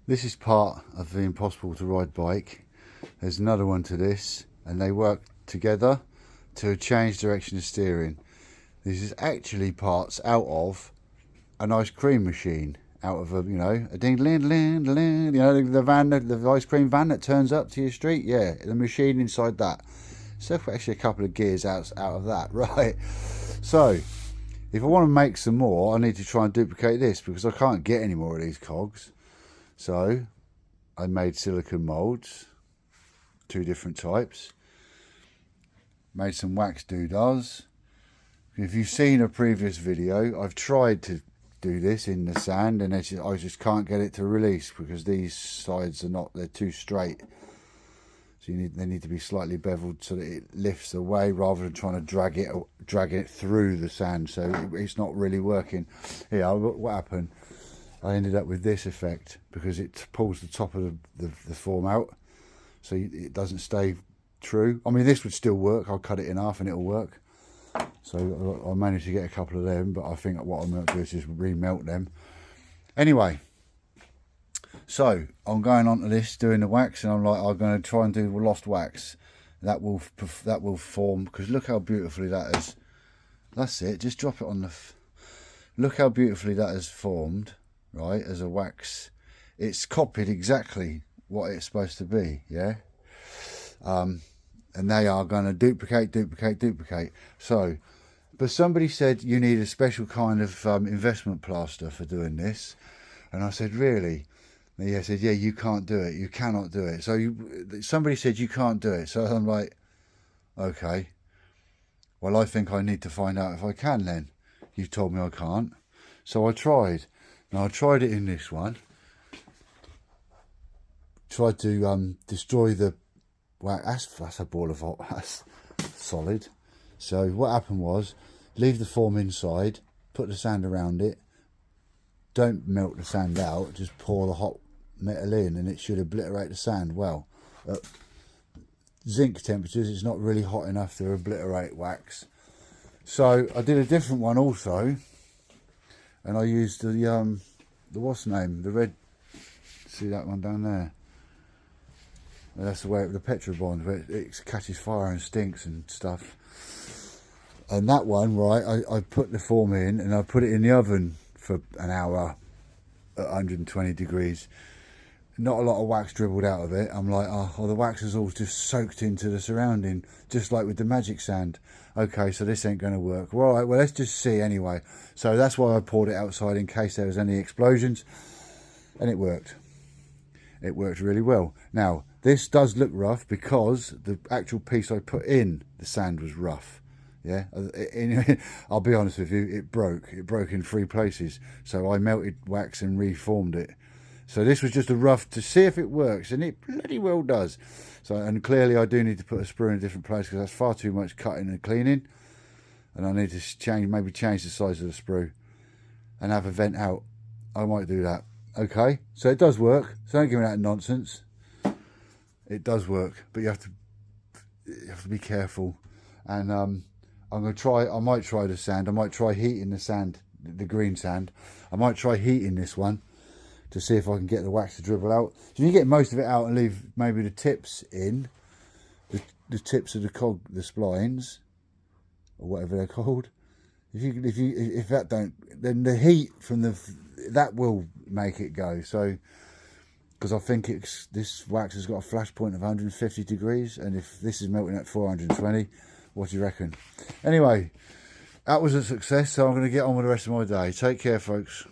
This is part of the impossible to ride bike. There's another one to this, and they work together to change direction of steering. This is actually parts out of an ice cream machine, out of a ding ding ding ding, the van, the ice cream van that turns up to your street. Yeah, the machine inside that. So actually a couple of gears out of that, right? So if I want to make some more, I need to try and duplicate this because I can't get any more of these cogs. So I made silicone molds, 2 different types. Made some wax doodahs. If you've seen a previous video, I've tried to do this in the sand, and I just can't get it to release because these sides are they're too straight. So they need to be slightly beveled so that it lifts away rather than trying to drag it through the sand. So it's not really working. Yeah, what happened? I ended up with this effect because it pulls the top of the form out, so it doesn't stay true. I mean, this would still work. I'll cut it in half and it'll work. So I managed to get a couple of them, but I think what I'm going to do is just remelt them. Anyway, so I'm going on to this, doing the wax, and I'm going to try and do lost wax. That will form, because look how beautifully that is. That's it. Just drop it on the. Look how beautifully that has formed, right? As a wax, it's copied exactly what it's supposed to be. Yeah. And they are going to duplicate. So, but somebody said you need a special kind of investment plaster for doing this, and I said, really? And he said, yeah, you can't do it. You cannot do it. So somebody said you can't do it. So I'm like, okay. Well, I think I need to find out if I can then. You've told me I can't. So I tried. Now I tried it in this one. Tried to destroy the wax. That's a ball of hot. That's solid. So what happened was, leave the form inside, put the sand around it. Don't melt the sand out, just pour the hot metal in and it should obliterate the sand. Well, at zinc temperatures, it's not really hot enough to obliterate wax. So I did a different one also, and I used the what's the name? The red, see that one down there? And that's the way the petrobond, where it catches fire and stinks and stuff. And that one, right, I put the form in and I put it in the oven for an hour at 120 degrees. Not a lot of wax dribbled out of it. I'm like, oh, the wax is all just soaked into the surrounding, just like with the magic sand. Okay, so this ain't going to work. Well, all right, well, let's just see anyway. So that's why I poured it outside in case there was any explosions. And it worked. It worked really well. Now, this does look rough because the actual piece I put in the sand was rough. Yeah, I'll be honest with you, it broke in 3 places, so I melted wax and reformed it. So this was just a rough to see if it works, and it bloody well does. So, and clearly I do need to put a sprue in a different place because that's far too much cutting and cleaning, and I need to maybe change the size of the sprue and have a vent out. I might do that. Okay, so it does work, so don't give me that nonsense. It does work, but you have to be careful. And I'm going to try, I might try the sand. I might try heating the sand, the green sand. I might try heating this one to see if I can get the wax to dribble out. So you get most of it out and leave maybe the tips in, the tips of the cog, the splines, or whatever they're called. If that don't, then the heat from that will make it go. So, because I think this wax has got a flash point of 150 degrees, and if this is melting at 420, what do you reckon? Anyway, that was a success, so I'm going to get on with the rest of my day. Take care, folks.